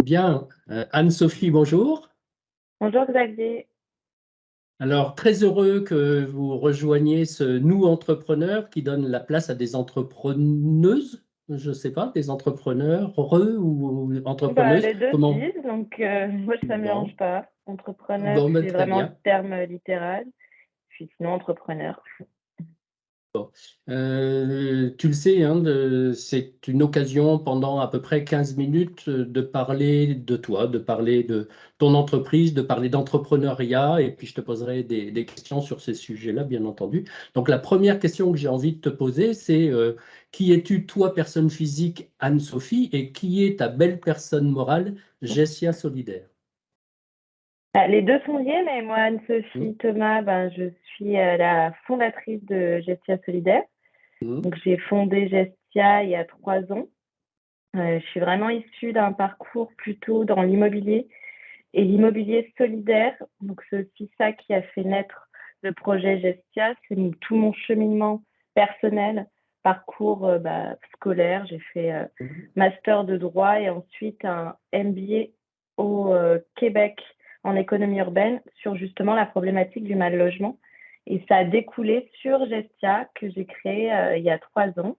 Bien, Anne-Sophie, bonjour. Bonjour Xavier. Alors, très heureux que vous rejoigniez ce Nous Entrepreneurs qui donne la place à des entrepreneuses, je ne sais pas, des entrepreneurs, ou Bah, entrepreneuses. les deux se Comment? disent, donc moi ça me Bon, dérange pas. Entrepreneur, bon, ben, c'est très vraiment le bien. terme littéral. Puis sinon entrepreneur. Tu le sais, hein, c'est une occasion pendant à peu près 15 minutes de parler de toi, de parler de ton entreprise, de parler d'entrepreneuriat, et puis je te poserai des questions sur ces sujets-là, bien entendu. Donc la première question que j'ai envie de te poser, c'est qui es-tu, toi, personne physique, Anne-Sophie, et qui est ta belle personne morale, Jessia Solidaire? Ah, les deux sont liés, mais moi Hmm, Anne-Sophie Thomas, ben, je suis la fondatrice de Gestia Solidaire. hmm, Donc j'ai fondé Gestia il y a 3 ans. Je suis vraiment issue d'un parcours plutôt dans l'immobilier et l'immobilier solidaire. Donc c'est aussi ça qui a fait naître le projet Gestia. C'est tout mon cheminement personnel, parcours scolaire. J'ai fait hmm. master de droit et ensuite un MBA au Québec en économie urbaine sur justement la problématique du mal logement. Et ça a découlé sur Gestia que j'ai créé il y a 3 ans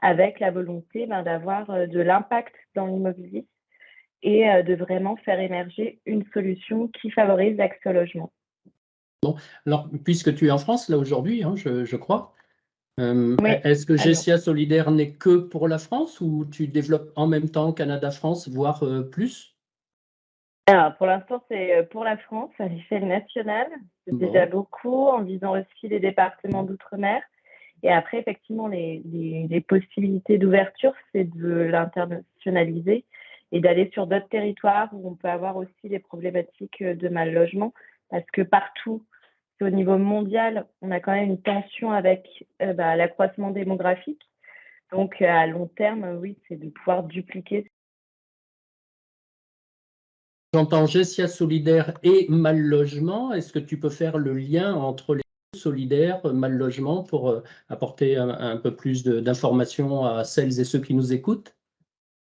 avec la volonté d'avoir de l'impact dans l'immobilier et de vraiment faire émerger une solution qui favorise l'accès au logement. Bon, alors, puisque tu es en France, là, aujourd'hui, hein, je crois. Oui, Est-ce que à Lyon. Gestia Solidaire n'est que pour la France ou tu développes en même temps Canada-France, voire plus? Alors, pour l'instant, c'est pour la France à l'échelle nationale. C'est déjà Bon, beaucoup en visant aussi les départements d'outre-mer. Et après, effectivement, les possibilités d'ouverture, c'est de l'internationaliser et d'aller sur d'autres territoires où on peut avoir aussi des problématiques de mal logement. Parce que partout, au niveau mondial, on a quand même une tension avec l'accroissement démographique. Donc, à long terme, oui, c'est de pouvoir dupliquer. j'entends Gestia Solidaire et Mal Logement. Est-ce que tu peux faire le lien entre les deux, solidaires, Mal Logement, pour apporter un peu plus d'informations à celles et ceux qui nous écoutent?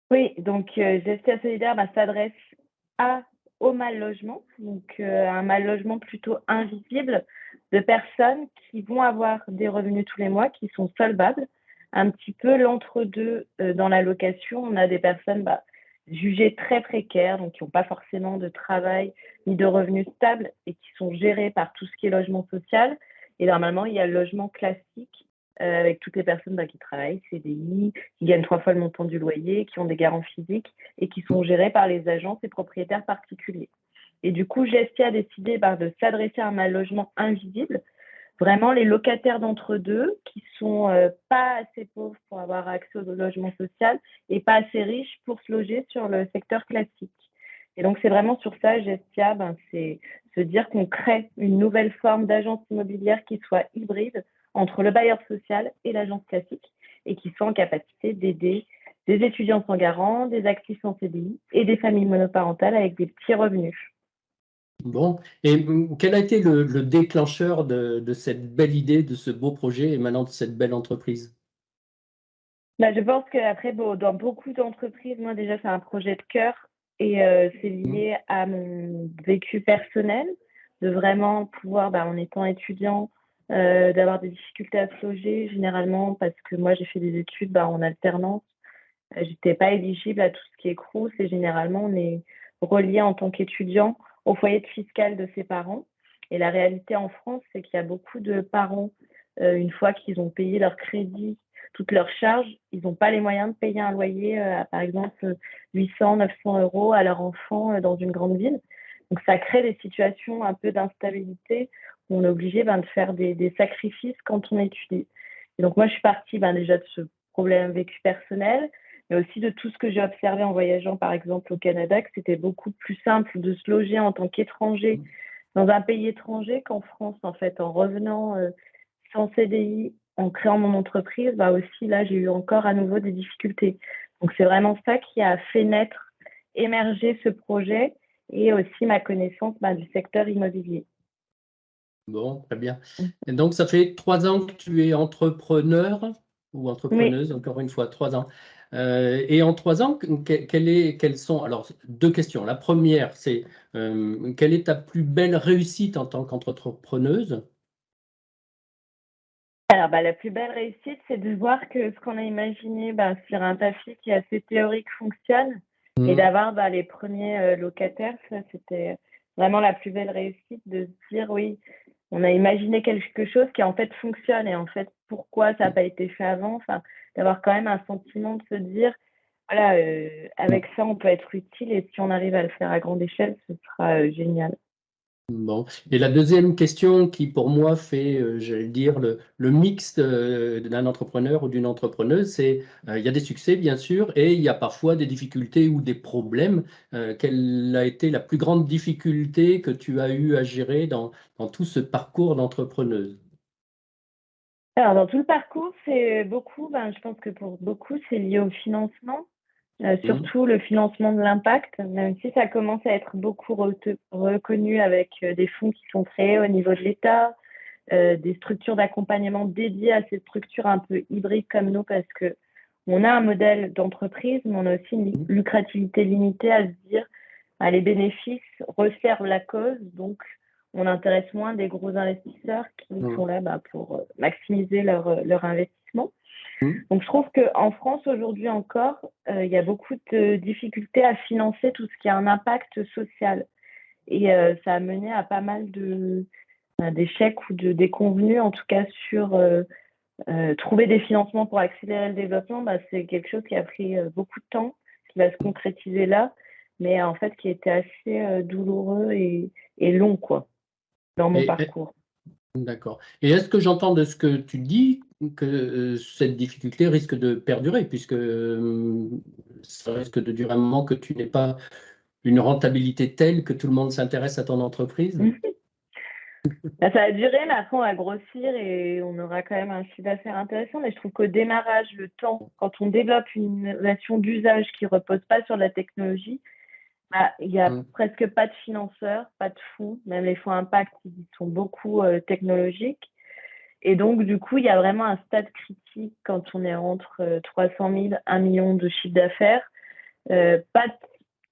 Oui, donc Gestia Solidaire s'adresse à, au mal logement, donc un mal logement plutôt invisible de personnes qui vont avoir des revenus tous les mois qui sont solvables, un petit peu l'entre-deux dans la location. On a des personnes jugées très précaires, donc qui n'ont pas forcément de travail ni de revenus stables et qui sont gérées par tout ce qui est logement social. Et normalement, il y a le logement classique avec toutes les personnes qui travaillent, CDI, qui gagnent 3 fois le montant du loyer, qui ont des garants physiques et qui sont gérés par les agences et propriétaires particuliers. Et du coup, Gestia a décidé de s'adresser à un mal logement invisible, vraiment les locataires d'entre deux qui sont pas assez pauvres pour avoir accès au logement social et pas assez riches pour se loger sur le secteur classique. Et donc, c'est vraiment sur ça, Gestia, c'est se dire qu'on crée une nouvelle forme d'agence immobilière qui soit hybride entre le bailleur social et l'agence classique et qui soit en capacité d'aider des étudiants sans garant, des actifs en CDI et des familles monoparentales avec des petits revenus. Bon, et quel a été le déclencheur de cette belle idée, de ce beau projet et maintenant de cette belle entreprise? Je pense qu'après, dans beaucoup d'entreprises, moi déjà, c'est un projet de cœur et c'est Hmm, lié à mon vécu personnel, de vraiment pouvoir, en étant étudiant, d'avoir des difficultés à se loger, généralement parce que moi, j'ai fait des études en alternance. J'étais pas éligible à tout ce qui est Crous et généralement, on est relié en tant qu'étudiant au foyer fiscal de ses parents. Et la réalité en France, c'est qu'il y a beaucoup de parents, une fois qu'ils ont payé leur crédit, toutes leurs charges, ils n'ont pas les moyens de payer un loyer à, par exemple, 800, 900 euros à leur enfant dans une grande ville. Donc, ça crée des situations un peu d'instabilité où on est obligé de faire des sacrifices quand on étudie. Et donc, moi, je suis partie déjà de ce problème vécu personnel, mais aussi de tout ce que j'ai observé en voyageant, par exemple, au Canada, que c'était beaucoup plus simple de se loger en tant qu'étranger dans un pays étranger qu'en France, en fait, en revenant sans CDI, en créant mon entreprise, aussi, là, j'ai eu encore à nouveau des difficultés. Donc, c'est vraiment ça qui a fait naître, émerger ce projet et aussi ma connaissance du secteur immobilier. bon, très bien. Et donc, ça fait 3 ans que tu es entrepreneur ou Oui, entrepreneuse, encore une fois, 3 ans. Et en 3 ans, quelles sont… Alors, 2 questions. La première, c'est quelle est ta plus belle réussite en tant qu'entrepreneuse? Alors, la plus belle réussite, c'est de voir que ce qu'on a imaginé sur un tapis qui est assez théorique fonctionne et Mmh. d'avoir les premiers locataires. Ça, c'était vraiment la plus belle réussite de se dire, oui, on a imaginé quelque chose qui en fait fonctionne et en fait, pourquoi ça n'a pas été fait avant? Enfin, d'avoir quand même un sentiment de se dire, voilà, avec ça, on peut être utile et si on arrive à le faire à grande échelle, ce sera génial. Bon. Et la deuxième question qui, pour moi, fait, j'allais dire, le mix d'un entrepreneur ou d'une entrepreneuse, c'est il y a des succès, bien sûr, et il y a parfois des difficultés ou des problèmes. Quelle a été la plus grande difficulté que tu as eu à gérer dans tout ce parcours d'entrepreneuse? Alors, dans tout le parcours, c'est beaucoup, je pense que pour beaucoup, c'est lié au financement, Mmh. surtout le financement de l'impact, même si ça commence à être beaucoup reconnu avec des fonds qui sont créés au niveau de l'État, des structures d'accompagnement dédiées à ces structures un peu hybrides comme nous, parce que on a un modèle d'entreprise, mais on a aussi une lucrativité limitée à se dire, les bénéfices resservent la cause, donc on intéresse moins des gros investisseurs qui Mmh. sont là pour maximiser leur investissement. Mmh. Donc je trouve qu'en France aujourd'hui encore, il y a beaucoup de difficultés à financer tout ce qui a un impact social. Et ça a mené à pas mal d'échecs ou de déconvenues, en tout cas sur trouver des financements pour accélérer le développement. C'est quelque chose qui a pris beaucoup de temps, qui va se concrétiser là, mais en fait qui était assez douloureux et long, quoi, dans mon Et, parcours. d'accord. Et est-ce que j'entends de ce que tu dis que cette difficulté risque de perdurer, puisque ça risque de durer un moment que tu n'aies pas une rentabilité telle que tout le monde s'intéresse à ton entreprise? Ça a duré, mais après on va grossir et on aura quand même un chiffre d'affaires intéressant. Mais je trouve qu'au démarrage, le temps, quand on développe une innovation d'usage qui repose pas sur la technologie, il y a Mm. presque pas de financeurs, pas de fonds. Même les fonds impact, ils sont beaucoup technologiques. Et donc, du coup, il y a vraiment un stade critique quand on est entre 300 000, 1 million de chiffre d'affaires. Pas,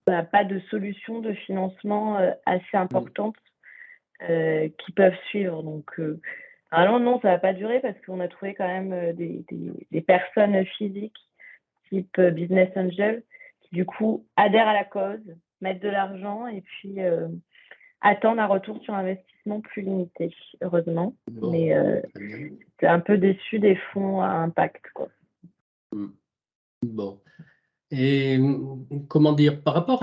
pas de solution de financement assez Mm. importante qui peuvent suivre. Donc, alors non, ça va pas durer parce qu'on a trouvé quand même des personnes physiques type business angel qui du coup adhèrent à la cause, mettent de l'argent et puis attendent un retour sur investissement plus limité, heureusement. Bon, Mais très bien. c'est un peu déçu des fonds à impact, quoi. Mm. Bon. Et comment dire, par rapport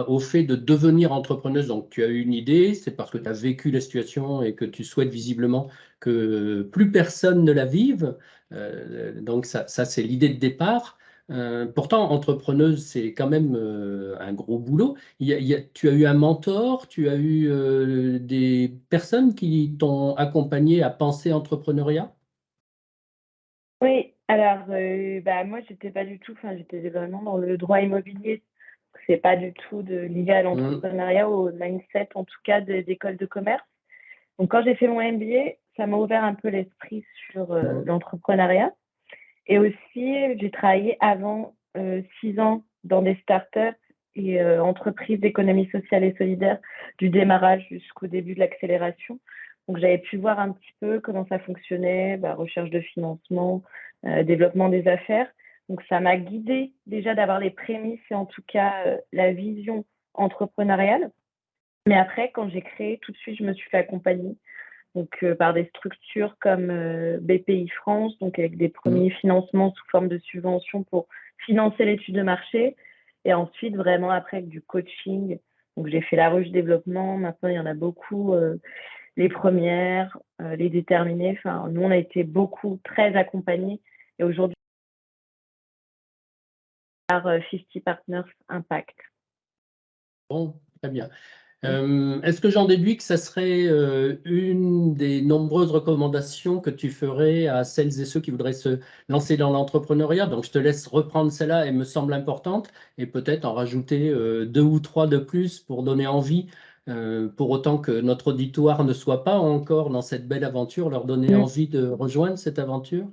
au fait de devenir entrepreneuse, donc tu as eu une idée, c'est parce que tu as vécu la situation et que tu souhaites visiblement que plus personne ne la vive. Donc ça c'est l'idée de départ. Pourtant, entrepreneuse, c'est quand même un gros boulot. Tu as eu un mentor, tu as eu des personnes qui t'ont accompagné à penser entrepreneuriat? Oui, alors moi j'étais pas du tout, j'étais vraiment dans le droit immobilier. C'est pas du tout lié à Mm. l'entrepreneuriat ou au mindset en tout cas d'école de commerce. Donc quand j'ai fait mon MBA, ça m'a ouvert un peu l'esprit sur Mm. l'entrepreneuriat. Et aussi, j'ai travaillé avant 6 ans dans des startups et entreprises d'économie sociale et solidaire du démarrage jusqu'au début de l'accélération. Donc j'avais pu voir un petit peu comment ça fonctionnait, recherche de financement, développement des affaires. Donc ça m'a guidée déjà d'avoir les prémices et en tout cas la vision entrepreneuriale. Mais après, quand j'ai créé, tout de suite, je me suis fait accompagner donc par des structures comme BPI France, donc avec des Mm. premiers financements sous forme de subventions pour financer l'étude de marché. Et ensuite, vraiment après, avec du coaching. Donc j'ai fait la ruche développement. Maintenant, il y en a beaucoup, les premières, les déterminées. Enfin, nous, on a été beaucoup, très accompagnés. Et aujourd'hui, par 50 Partners Impact. Bon, très bien. Est-ce que j'en déduis que ça serait une des nombreuses recommandations que tu ferais à celles et ceux qui voudraient se lancer dans l'entrepreneuriat? Donc, je te laisse reprendre celle-là, elle me semble importante, et peut-être en rajouter 2 ou 3 de plus pour donner envie, pour autant que notre auditoire ne soit pas encore dans cette belle aventure, leur donner Mm. envie de rejoindre cette aventure.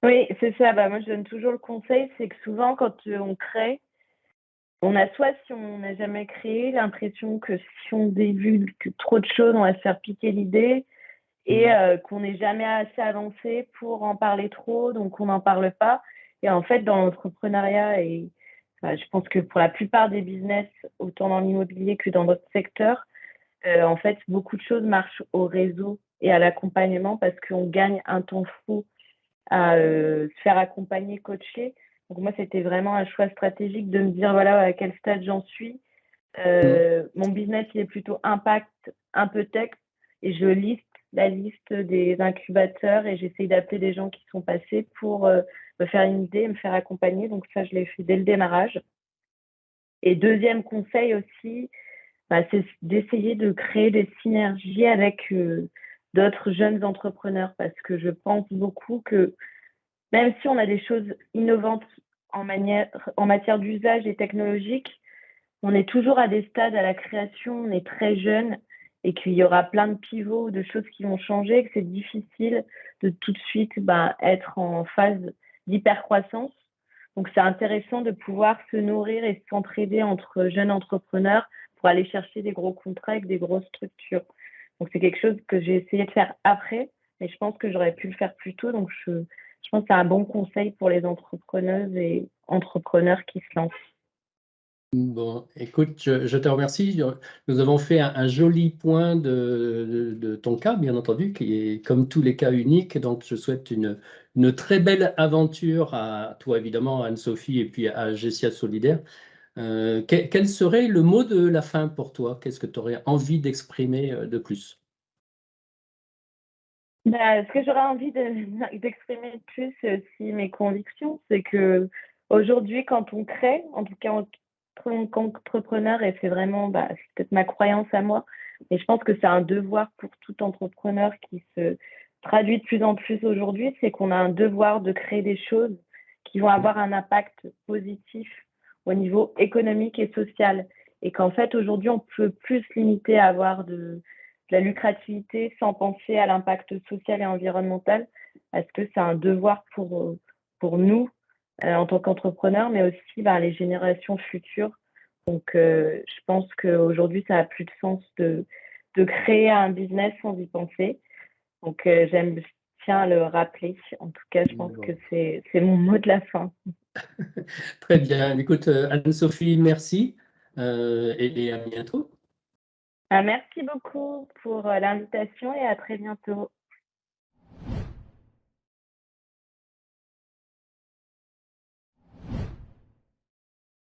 Oui, c'est ça. Bah, moi, je donne toujours le conseil, c'est que souvent, quand on crée, on a soit, si on n'a jamais créé, l'impression que si on divulgue trop de choses, on va se faire piquer l'idée et Mm. qu'on n'est jamais assez avancé pour en parler trop, donc on n'en parle pas. Et en fait, dans l'entrepreneuriat, et je pense que pour la plupart des business, autant dans l'immobilier que dans d'autres secteurs, en fait, beaucoup de choses marchent au réseau et à l'accompagnement parce qu'on gagne un temps fou à se faire accompagner, coacher. Donc moi, c'était vraiment un choix stratégique de me dire, voilà, à quel stade j'en suis. Mm. Mon business, il est plutôt impact, un peu tech, et je liste la liste des incubateurs et j'essaye d'appeler des gens qui sont passés pour me faire une idée, me faire accompagner. Donc ça, je l'ai fait dès le démarrage. Et deuxième conseil aussi, c'est d'essayer de créer des synergies avec d'autres jeunes entrepreneurs parce que je pense beaucoup que même si on a des choses innovantes en matière d'usage et technologique, on est toujours à des stades à la création, on est très jeune et qu'il y aura plein de pivots, de choses qui vont changer, que c'est difficile de tout de suite être en phase d'hypercroissance. Donc c'est intéressant de pouvoir se nourrir et s'entraider entre jeunes entrepreneurs pour aller chercher des gros contrats avec des grosses structures. Donc c'est quelque chose que j'ai essayé de faire après, mais je pense que j'aurais pu le faire plus tôt. Donc je pense que c'est un bon conseil pour les entrepreneuses et entrepreneurs qui se lancent. Bon, écoute, je te remercie. Nous avons fait un joli point de ton cas, bien entendu, qui est comme tous les cas uniques. Donc, je souhaite une très belle aventure à toi, évidemment, à Anne-Sophie, et puis à Gessia Solidaire. Quel serait le mot de la fin pour toi? Qu'est-ce que tu aurais envie d'exprimer de plus? Ce que j'aurais envie d'exprimer de plus, c'est aussi mes convictions. C'est que aujourd'hui, quand on crée, en tout cas en tant qu'entrepreneur, et c'est vraiment, c'est peut-être ma croyance à moi, mais je pense que c'est un devoir pour tout entrepreneur qui se traduit de plus en plus aujourd'hui, c'est qu'on a un devoir de créer des choses qui vont avoir un impact positif au niveau économique et social. Et qu'en fait, aujourd'hui, on peut plus se limiter à avoir de la lucrativité sans penser à l'impact social et environnemental, parce que c'est un devoir pour nous en tant qu'entrepreneurs, mais aussi les générations futures. Donc, je pense qu'aujourd'hui, ça n'a plus de sens de créer un business sans y penser. Donc, je tiens à le rappeler. En tout cas, je pense que Bon. c'est mon mot de la fin. Très bien. Écoute, Anne-Sophie, merci et à bientôt. Merci beaucoup pour l'invitation et à très bientôt.